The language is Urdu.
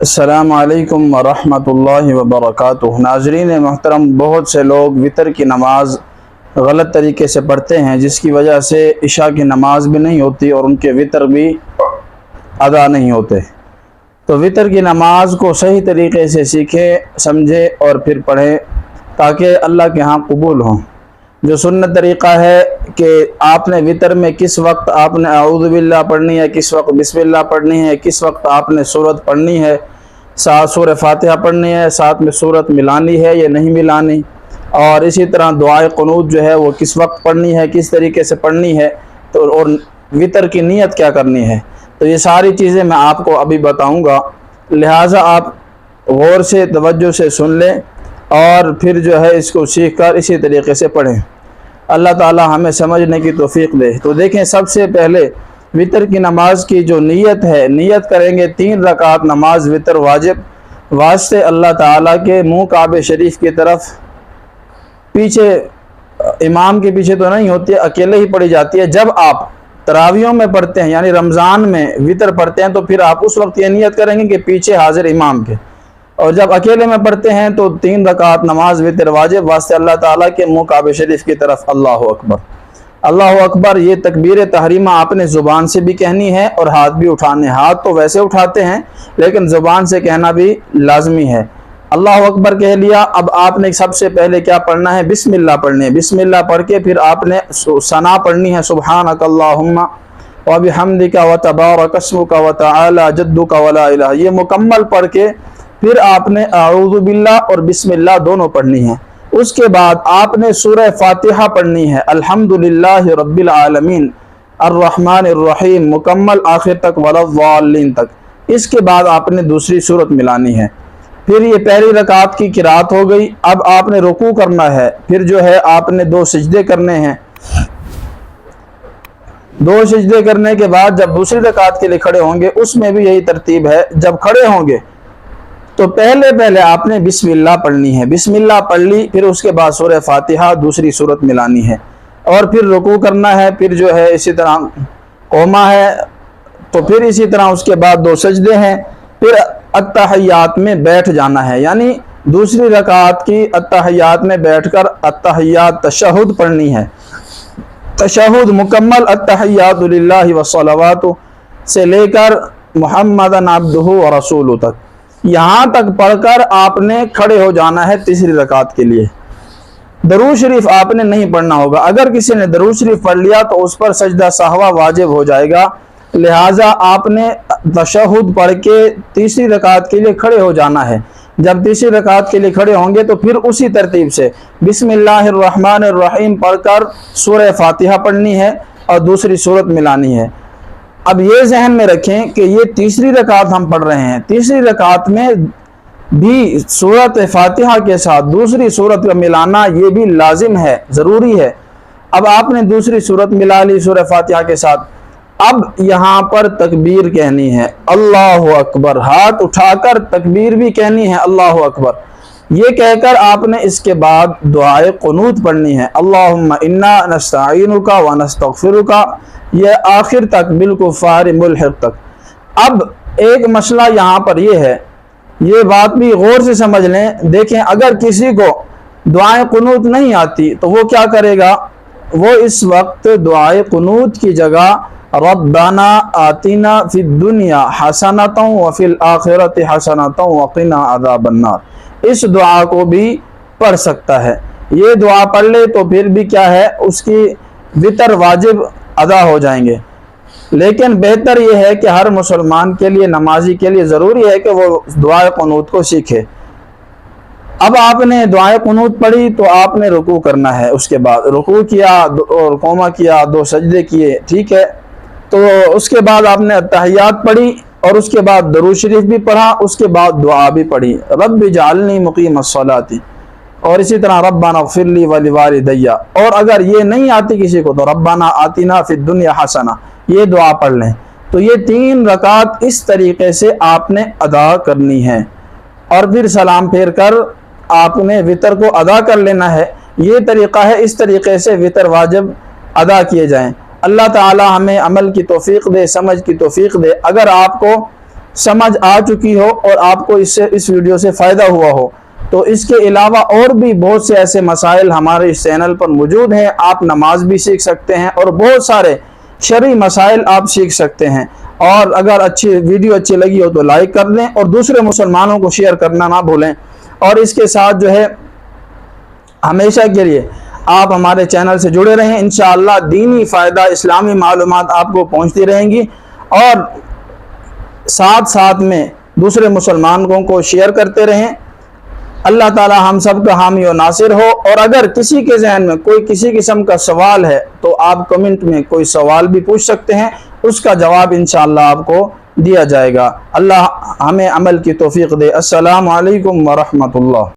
السلام علیکم ورحمۃ اللہ وبرکاتہ۔ ناظرین محترم، بہت سے لوگ وطر کی نماز غلط طریقے سے پڑھتے ہیں، جس کی وجہ سے عشاء کی نماز بھی نہیں ہوتی اور ان کے وطر بھی ادا نہیں ہوتے۔ تو وطر کی نماز کو صحیح طریقے سے سیکھیں، سمجھیں اور پھر پڑھیں تاکہ اللہ کے ہاں قبول ہوں۔ جو سنت طریقہ ہے کہ آپ نے وطر میں کس وقت آپ نے اعوذ باللہ پڑھنی ہے، کس وقت بسم اللہ پڑھنی ہے، کس وقت آپ نے سورت پڑھنی ہے، ساتھ سورہ فاتحہ پڑھنی ہے، ساتھ میں سورت ملانی ہے یا نہیں ملانی، اور اسی طرح دعائے قنوت جو ہے وہ کس وقت پڑھنی ہے، کس طریقے سے پڑھنی ہے، تو اور وطر کی نیت کیا کرنی ہے، تو یہ ساری چیزیں میں آپ کو ابھی بتاؤں گا۔ لہٰذا آپ غور سے توجہ سے سن لیں اور پھر جو ہے اس کو سیکھ کر اسی طریقے سے پڑھیں۔ اللہ تعالی ہمیں سمجھنے کی توفیق دے۔ تو دیکھیں، سب سے پہلے وطر کی نماز کی جو نیت ہے، نیت کریں گے 3 رکعت نماز وطر واجب واسطے اللہ تعالیٰ کے منہ کعبہ شریف کی طرف، پیچھے امام کے پیچھے تو نہیں ہوتی، اکیلے ہی پڑھی جاتی ہے۔ جب آپ تراویحوں میں پڑھتے ہیں یعنی رمضان میں وطر پڑھتے ہیں تو پھر آپ اس وقت یہ نیت کریں گے کہ پیچھے حاضر امام کے، اور جب اکیلے میں پڑھتے ہیں تو 3 رکعت نماز وطر واجب واسطے اللہ تعالیٰ کے منہ کعبہ شریف کی طرف اللہ اکبر۔ اللہ اکبر یہ تکبیر تحریمہ آپ نے زبان سے بھی کہنی ہے اور ہاتھ بھی اٹھانے، ہاتھ تو ویسے اٹھاتے ہیں لیکن زبان سے کہنا بھی لازمی ہے۔ اللہ اکبر کہہ لیا، اب آپ نے سب سے پہلے کیا پڑھنا ہے؟ بسم اللہ پڑھنی ہے۔ بسم اللہ پڑھ کے پھر آپ نے ثنا پڑھنی ہے، سبحانک اللہم وبحمدک وتبارک اسمک وتعالی جدک ولا الہ، یہ مکمل پڑھ کے پھر آپ نے اعوذ باللہ اور بسم اللہ دونوں پڑھنی ہیں۔ اس کے بعد آپ نے سورہ فاتحہ پڑھنی ہے، الحمدللہ رب العالمین الرحمن الرحیم مکمل آخر تک ولا الضالین تک۔ اس کے بعد آپ نے دوسری سورت ملانی ہے۔ پھر یہ پہلی رکعت کی قرات ہو گئی۔ اب آپ نے رکوع کرنا ہے، پھر جو ہے آپ نے 2 سجدے کرنے ہیں۔ 2 سجدے کرنے کے بعد جب دوسری رکعت کے لیے کھڑے ہوں گے، اس میں بھی یہی ترتیب ہے، جب کھڑے ہوں گے تو پہلے آپ نے بسم اللہ پڑھنی ہے۔ بسم اللہ پڑھ لی، پھر اس کے بعد سورہ فاتحہ دوسری سورت ملانی ہے، اور پھر رکوع کرنا ہے، پھر جو ہے اسی طرح قوما ہے، تو پھر اسی طرح اس کے بعد 2 سجدے ہیں، پھر التحیات میں بیٹھ جانا ہے، یعنی دوسری رکعت کی التحیات میں بیٹھ کر التحیات تشہد پڑھنی ہے۔ تشہد مکمل التحیات للہ والصلوات سے لے کر محمد عبدہ ورسولہ تک، یہاں تک پڑھ کر آپ نے کھڑے ہو جانا ہے تیسری رکعت کے لیے۔ درود شریف آپ نے نہیں پڑھنا ہوگا، اگر کسی نے درود شریف پڑھ لیا تو اس پر سجدہ سہوا واجب ہو جائے گا، لہٰذا آپ نے تشہد پڑھ کے تیسری رکعت کے لیے کھڑے ہو جانا ہے۔ جب تیسری رکعت کے لیے کھڑے ہوں گے تو پھر اسی ترتیب سے بسم اللہ الرحمن الرحیم پڑھ کر سورہ فاتحہ پڑھنی ہے اور دوسری سورت ملانی ہے۔ اب یہ ذہن میں رکھیں کہ یہ تیسری رکعت ہم پڑھ رہے ہیں، تیسری رکعت میں بھی سورت فاتحہ کے ساتھ دوسری سورت کا ملانا یہ بھی لازم ہے، ضروری ہے۔ اب آپ نے دوسری سورت ملا لی سورہ فاتحہ کے ساتھ، اب یہاں پر تکبیر کہنی ہے، اللہ اکبر، ہاتھ اٹھا کر تکبیر بھی کہنی ہے، اللہ اکبر، یہ کہہ کر آپ نے اس کے بعد دعائے قنوت پڑھنی ہے، اللہم انا نستعینک ونستغفرک، یہ آخر تک بالکفار ملحق تک۔ اب ایک مسئلہ یہاں پر یہ ہے، یہ بات بھی غور سے سمجھ لیں۔ دیکھیں، اگر کسی کو دعائے قنوت نہیں آتی تو وہ کیا کرے گا؟ وہ اس وقت دعائے قنوت کی جگہ ربنا آتنا فی الدنیا حسنۃ وفی الآخرۃ حسنۃ وقنا عذاب النار، اس دعا کو بھی پڑھ سکتا ہے۔ یہ دعا پڑھ لے تو پھر بھی کیا ہے، اس کی وطر واجب ادا ہو جائیں گے۔ لیکن بہتر یہ ہے کہ ہر مسلمان کے لیے، نمازی کے لیے ضروری ہے کہ وہ دعائے قنوت کو سیکھے۔ اب آپ نے دعائے قنوت پڑھی تو آپ نے رکوع کرنا ہے، اس کے بعد رکوع کیا اور قوما کیا، 2 سجدے کیے، ٹھیک ہے، تو اس کے بعد آپ نے التحیات پڑھی اور اس کے بعد درود شریف بھی پڑھا، اس کے بعد دعا بھی پڑھی، رب اجعلنی مقیم الصلاۃ، اور اسی طرح ربنا اغفر لی ولوالدی، اور اگر یہ نہیں آتی کسی کو تو ربنا آتنا فی الدنیا حسنہ، یہ دعا پڑھ لیں۔ تو یہ 3 رکعت اس طریقے سے آپ نے ادا کرنی ہے، اور پھر سلام پھیر کر آپ نے وطر کو ادا کر لینا ہے۔ یہ طریقہ ہے، اس طریقے سے وطر واجب ادا کیے جائیں۔ اللہ تعالی ہمیں عمل کی توفیق دے، سمجھ کی توفیق دے۔ اگر آپ کو سمجھ آ چکی ہو اور آپ کو اس ویڈیو سے فائدہ ہوا ہو، تو اس کے علاوہ اور بھی بہت سے ایسے مسائل ہمارے اس چینل پر موجود ہیں۔ آپ نماز بھی سیکھ سکتے ہیں اور بہت سارے شرعی مسائل آپ سیکھ سکتے ہیں۔ اور اگر ویڈیو اچھی لگی ہو تو لائک کر دیں اور دوسرے مسلمانوں کو شیئر کرنا نہ بھولیں۔ اور اس کے ساتھ جو ہے ہمیشہ کے لیے آپ ہمارے چینل سے جڑے رہیں، انشاءاللہ دینی فائدہ، اسلامی معلومات آپ کو پہنچتی رہیں گی، اور ساتھ ساتھ میں دوسرے مسلمانوں کو شیئر کرتے رہیں۔ اللہ تعالی ہم سب کا حامی و ناصر ہو۔ اور اگر کسی کے ذہن میں کوئی کسی قسم کا سوال ہے تو آپ کمنٹ میں کوئی سوال بھی پوچھ سکتے ہیں، اس کا جواب انشاءاللہ آپ کو دیا جائے گا۔ اللہ ہمیں عمل کی توفیق دے۔ السلام علیکم ورحمۃ اللہ۔